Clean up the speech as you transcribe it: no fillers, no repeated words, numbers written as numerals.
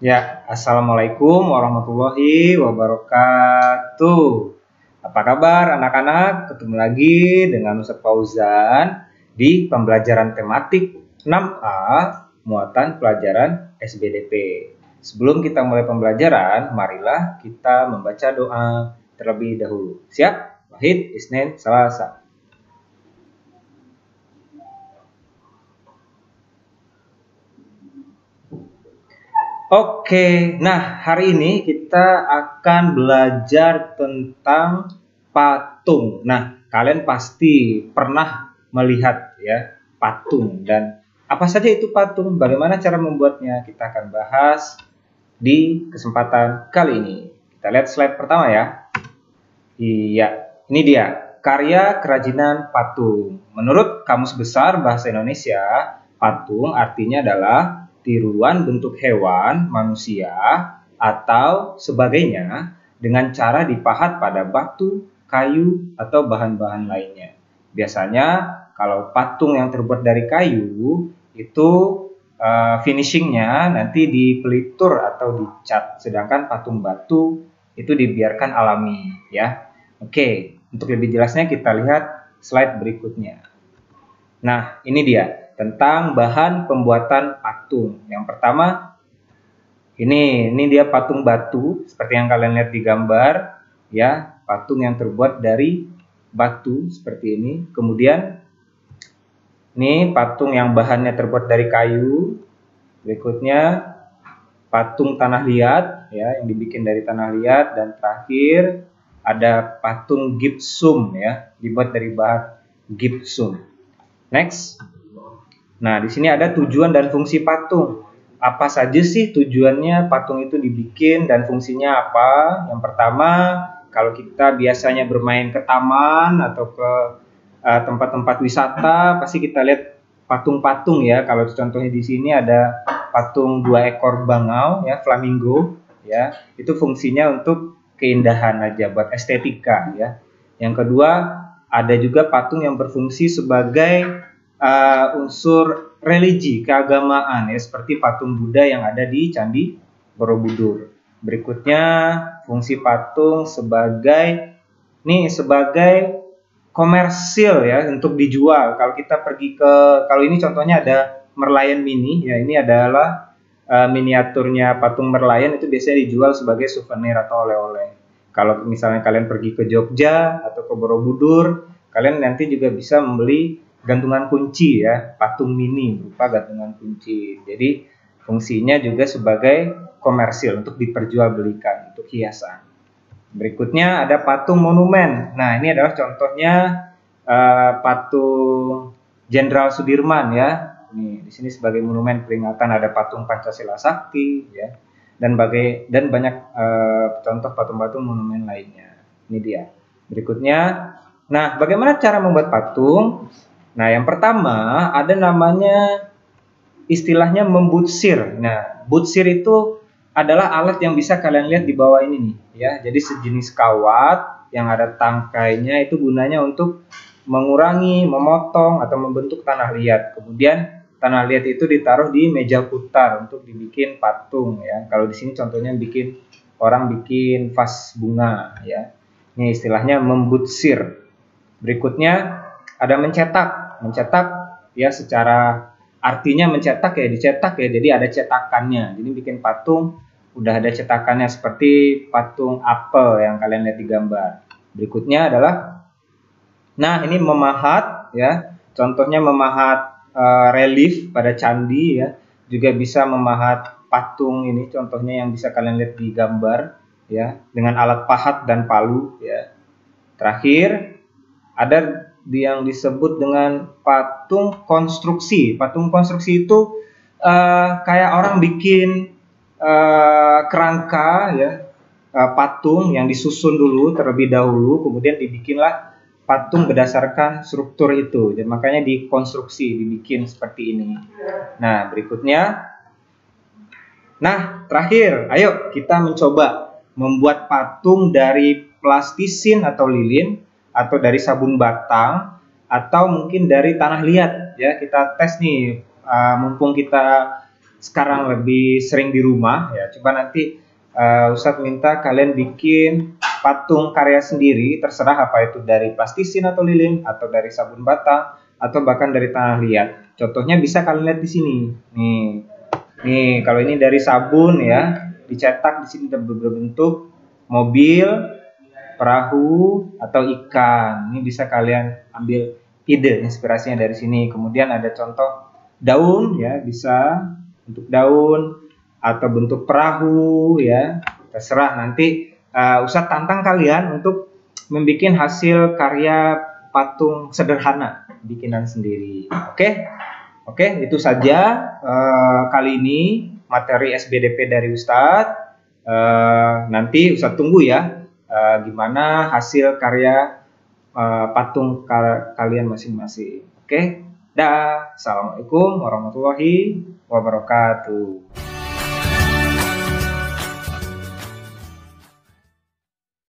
Ya, assalamualaikum warahmatullahi wabarakatuh. Apa kabar anak-anak? Ketemu lagi dengan Ustadz Fauzan di pembelajaran tematik 6A muatan pelajaran SBDP. Sebelum kita mulai pembelajaran, marilah kita membaca doa terlebih dahulu. Siap? Wahid, Isnin, Selasa. Oke, nah hari ini kita akan belajar tentang patung. Nah, kalian pasti pernah melihat ya patung, dan apa saja itu patung, bagaimana cara membuatnya, kita akan bahas di kesempatan kali ini. Kita lihat slide pertama ya. Iya, ini dia, karya kerajinan patung. Menurut Kamus Besar Bahasa Indonesia, patung artinya adalah tiruan bentuk hewan, manusia, atau sebagainya dengan cara dipahat pada batu, kayu, atau bahan-bahan lainnya. Biasanya kalau patung yang terbuat dari kayu itu finishingnya nanti dipelitur atau dicat, sedangkan patung batu itu dibiarkan alami ya. Oke, untuk lebih jelasnya kita lihat slide berikutnya. Nah, ini dia tentang bahan pembuatan patung. Yang pertama, ini dia patung batu seperti yang kalian lihat di gambar ya, patung yang terbuat dari batu seperti ini. Kemudian ini patung yang bahannya terbuat dari kayu. Berikutnya patung tanah liat ya, yang dibikin dari tanah liat, dan terakhir ada patung gipsum ya, dibuat dari bahan gipsum. Next. Nah, di sini ada tujuan dan fungsi patung. Apa saja sih tujuannya patung itu dibikin dan fungsinya apa? Yang pertama, kalau kita biasanya bermain ke taman atau ke tempat-tempat wisata, pasti kita lihat patung-patung ya. Kalau contohnya di sini ada patung 2 ekor bangau ya, flamingo ya. Itu fungsinya untuk keindahan aja, buat estetika ya. Yang kedua, ada juga patung yang berfungsi sebagai unsur religi, keagamaan ya, seperti patung Buddha yang ada di Candi Borobudur. Berikutnya, fungsi patung sebagai komersil ya, untuk dijual. Kalau kita pergi kalau ini contohnya ada Merlion Mini ya, ini adalah miniaturnya patung Merlion, itu biasanya dijual sebagai souvenir atau oleh-oleh. Kalau misalnya kalian pergi ke Jogja atau ke Borobudur, kalian nanti juga bisa membeli gantungan kunci ya, patung mini berupa gantungan kunci. Jadi fungsinya juga sebagai komersil untuk diperjualbelikan, untuk hiasan. Berikutnya ada patung monumen. Nah, ini adalah contohnya patung Jenderal Sudirman ya. Ini di sini sebagai monumen peringatan ada patung Pancasila Sakti ya. Dan banyak contoh patung-patung monumen lainnya. Ini dia. Berikutnya, nah bagaimana cara membuat patung? Nah, yang pertama ada namanya istilahnya membutsir. Nah, butsir itu adalah alat yang bisa kalian lihat di bawah ini nih ya. Jadi sejenis kawat yang ada tangkainya, itu gunanya untuk mengurangi, memotong atau membentuk tanah liat. Kemudian tanah liat itu ditaruh di meja putar untuk dibikin patung ya. Kalau di sini contohnya orang bikin vas bunga ya. Ini istilahnya membutsir. Berikutnya ada mencetak. Mencetak ya, secara artinya mencetak ya, dicetak ya. Jadi ada cetakannya. Jadi bikin patung udah ada cetakannya, seperti patung apel yang kalian lihat di gambar. Berikutnya adalah ini memahat ya. Contohnya memahat relief pada candi ya, juga bisa memahat patung ini, contohnya yang bisa kalian lihat di gambar ya, dengan alat pahat dan palu ya. Terakhir ada yang disebut dengan patung konstruksi. Patung konstruksi itu kayak orang bikin kerangka ya, patung yang disusun dulu terlebih dahulu, kemudian dibikinlah patung berdasarkan struktur itu. Dan makanya dikonstruksi, dibikin seperti ini. Nah, berikutnya. Nah, terakhir, ayo kita mencoba membuat patung dari plastisin atau lilin, atau dari sabun batang, atau mungkin dari tanah liat ya. Kita tes nih, mumpung kita sekarang lebih sering di rumah ya, coba nanti Ustadz minta kalian bikin patung karya sendiri, terserah apa itu dari plastisin atau lilin, atau dari sabun bata, atau bahkan dari tanah liat. Contohnya bisa kalian lihat di sini. Nih, kalau ini dari sabun ya, dicetak di sini berbentuk mobil, perahu, atau ikan. Ini bisa kalian ambil ide inspirasinya dari sini. Kemudian ada contoh daun ya, bisa bentuk daun atau bentuk perahu ya, terserah. Nanti Ustadz tantang kalian untuk membuat hasil karya patung sederhana bikinan sendiri. Oke, itu saja kali ini materi SBDP dari Ustadz. Nanti Ustadz tunggu ya gimana hasil karya patung kalian masing-masing. Oke, dah. Assalamualaikum warahmatullahi wabarakatuh.